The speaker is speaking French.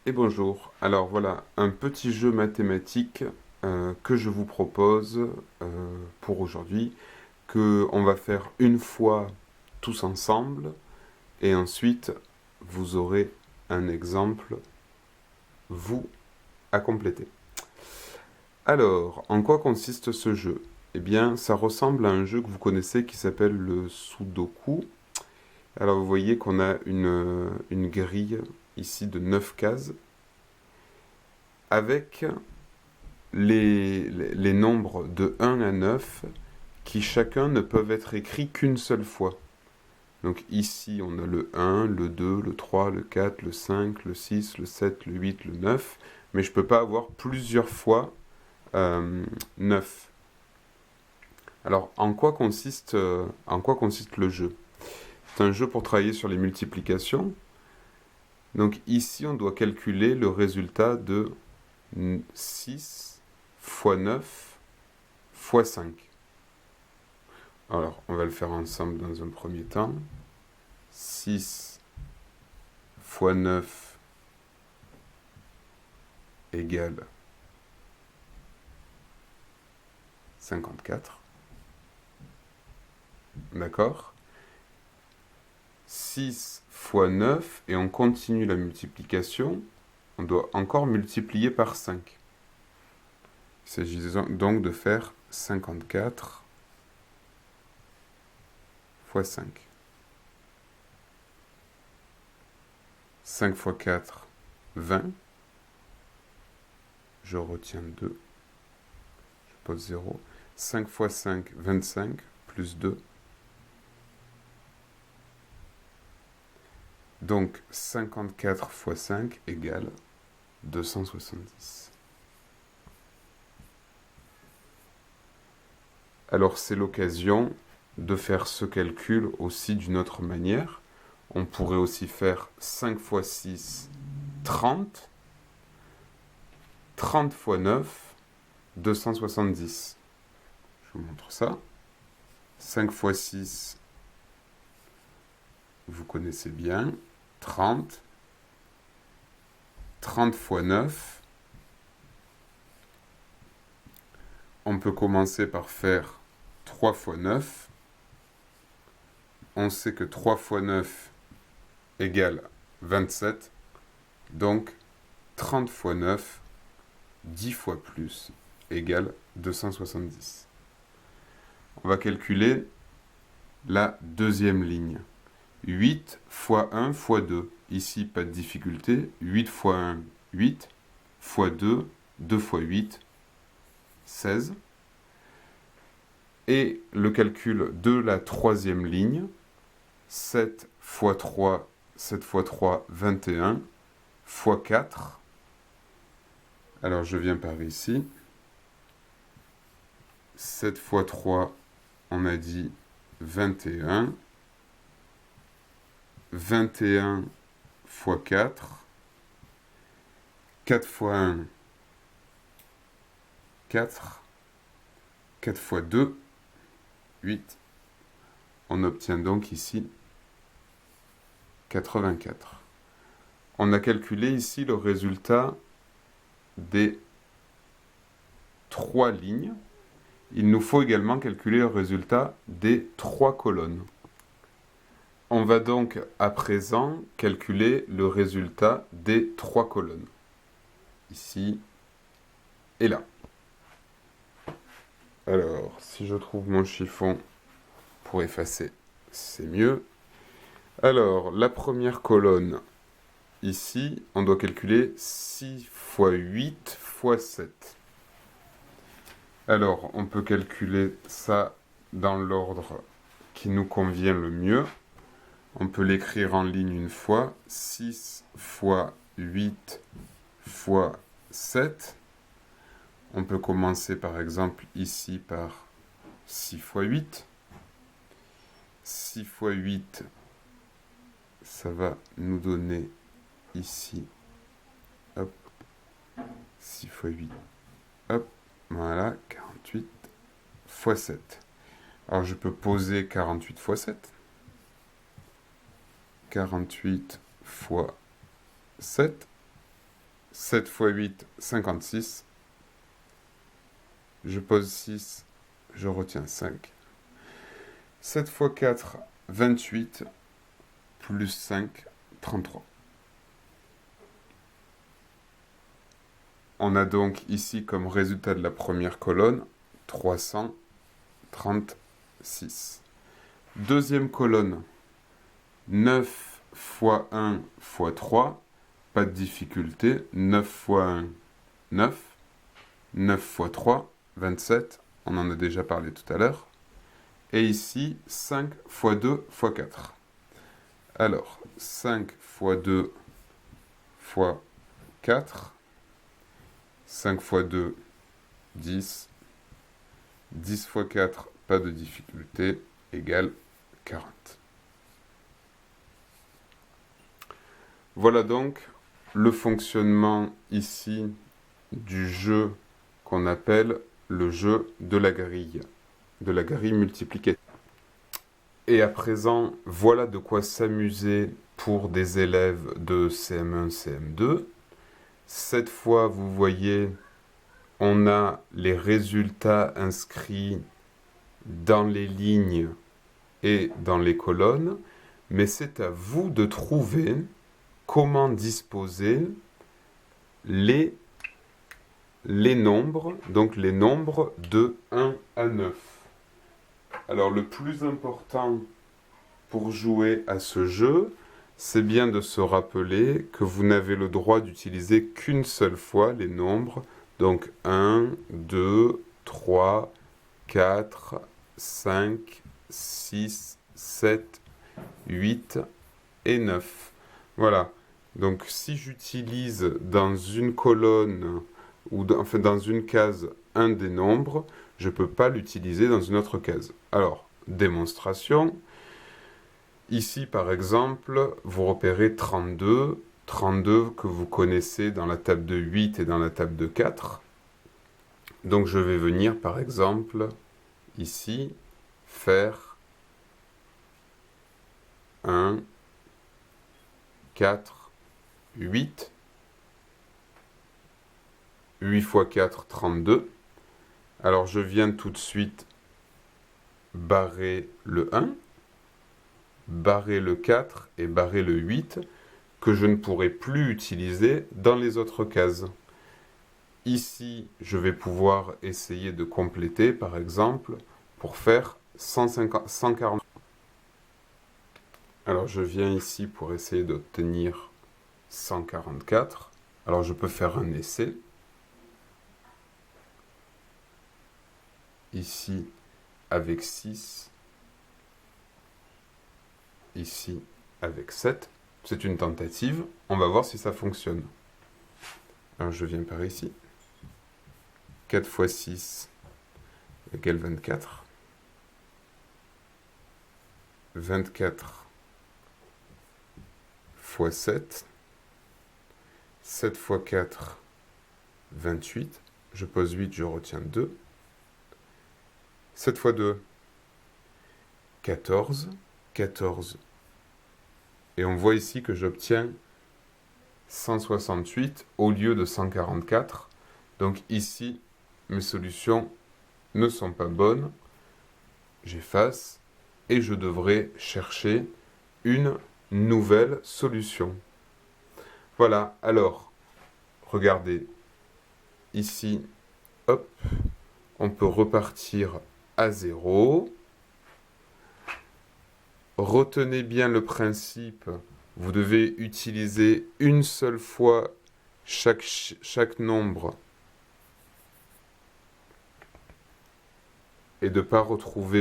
Et bonjour. Alors voilà, un petit jeu mathématique que je vous propose pour aujourd'hui, que on va faire une fois tous ensemble, et ensuite vous aurez un exemple, vous, à compléter. Alors, en quoi consiste ce jeu? Eh bien, ça ressemble à un jeu que vous connaissez qui s'appelle le Sudoku. Alors vous voyez qu'on a une grille ici de 9 cases avec les nombres de 1 à 9 qui chacun ne peuvent être écrits qu'une seule fois. Donc ici, on a le 1, le 2, le 3, le 4, le 5, le 6, le 7, le 8, le 9, mais je ne peux pas avoir plusieurs fois 9. Alors, en quoi consiste le jeu? C'est un jeu pour travailler sur les multiplications. Donc ici, on doit calculer le résultat de 6 fois 9 fois 5. Alors, on va le faire ensemble dans un premier temps. 6 fois 9 égale 54. D'accord? 6 fois 9, et on continue la multiplication. On doit encore multiplier par 5. Il s'agit donc de faire 54 fois 5. 5 fois 4, 20. Je retiens 2. Je pose 0. 5 fois 5, 25, plus 2. Donc 54 fois 5 égale 270. Alors c'est l'occasion de faire ce calcul aussi d'une autre manière. On pourrait aussi faire 5 fois 6, 30. 30 fois 9, 270. Je vous montre ça. 5 fois 6, vous connaissez bien. 30. 30 fois 9. On peut commencer par faire 3 fois 9. On sait que 3 fois 9 égale 27. Donc 30 fois 9, 10 fois plus, égale 270. On va calculer la deuxième ligne. 8 fois 1 fois 2. Ici, pas de difficulté. 8 fois 1, 8. Fois 2, 2 fois 8, 16. Et le calcul de la troisième ligne. 7 fois 3, 7 fois 3, 21. Fois 4. Alors, je viens par ici. 7 fois 3, on a dit 21. 21 fois 4. 4 fois 1, 4. 4 fois 2, 8. On obtient donc ici 84. On a calculé ici le résultat des 3 lignes. Il nous faut également calculer le résultat des 3 colonnes. On va donc à présent calculer le résultat des 3 colonnes. Ici et là. Alors, si je trouve mon chiffon pour effacer, c'est mieux. Alors, la première colonne, ici, on doit calculer 6 fois 8 fois 7. Alors, on peut calculer ça dans l'ordre qui nous convient le mieux. On peut l'écrire en ligne une fois. 6 fois 8 fois 7. On peut commencer par exemple ici par 6 fois 8. 6 fois 8, ça va nous donner ici, hop, 6 fois 8, hop, voilà, 48 fois 7. Alors je peux poser 48 fois 7. 48 fois 7. 7 x 8, 56. Je pose 6, je retiens 5. 7 x 4, 28, plus 5, 33. On a donc ici comme résultat de la première colonne 336. Deuxième colonne, 9 x 1 x 3, pas de difficulté, 9 x 1, 9, 9 x 3, 27, on en a déjà parlé tout à l'heure, et ici 5 x 2 x 4. Alors, 5 x 2 x 4, 5 x 2, 10, 10 x 4, pas de difficulté, égale 40. Voilà donc le fonctionnement ici du jeu qu'on appelle le jeu de la grille multiplicative. Et à présent, voilà de quoi s'amuser pour des élèves de CM1, CM2. Cette fois, vous voyez, on a les résultats inscrits dans les lignes et dans les colonnes, mais c'est à vous de trouver comment disposer les nombres, donc les nombres de 1 à 9. Alors le plus important pour jouer à ce jeu, c'est bien de se rappeler que vous n'avez le droit d'utiliser qu'une seule fois les nombres, donc 1, 2, 3, 4, 5, 6, 7, 8 et 9. Voilà. Donc si j'utilise dans une colonne ou dans une case un des nombres, je ne peux pas l'utiliser dans une autre case. Alors, démonstration. Ici, par exemple, vous repérez 32. 32 que vous connaissez dans la table de 8 et dans la table de 4. Donc je vais venir, par exemple, ici, faire 1, 4, 8. 8 x 4, 32. Alors je viens tout de suite barrer le 1, barrer le 4 et barrer le 8, que je ne pourrai plus utiliser dans les autres cases. Ici, je vais pouvoir essayer de compléter, par exemple, pour faire 140. Alors je viens ici pour essayer d'obtenir 144. Alors je peux faire un essai. Ici avec 6. Ici avec 7. C'est une tentative. On va voir si ça fonctionne. Alors je viens par ici. 4 x 6 égale 24. 24 x 7. 7 x 4, 28. Je pose 8, je retiens 2. 7 x 2, 14. 14. Et on voit ici que j'obtiens 168 au lieu de 144. Donc ici, mes solutions ne sont pas bonnes. J'efface et je devrais chercher une nouvelle solution. Voilà, alors, regardez, ici, hop, on peut repartir à 0. Retenez bien le principe, vous devez utiliser une seule fois chaque nombre et de ne pas retrouver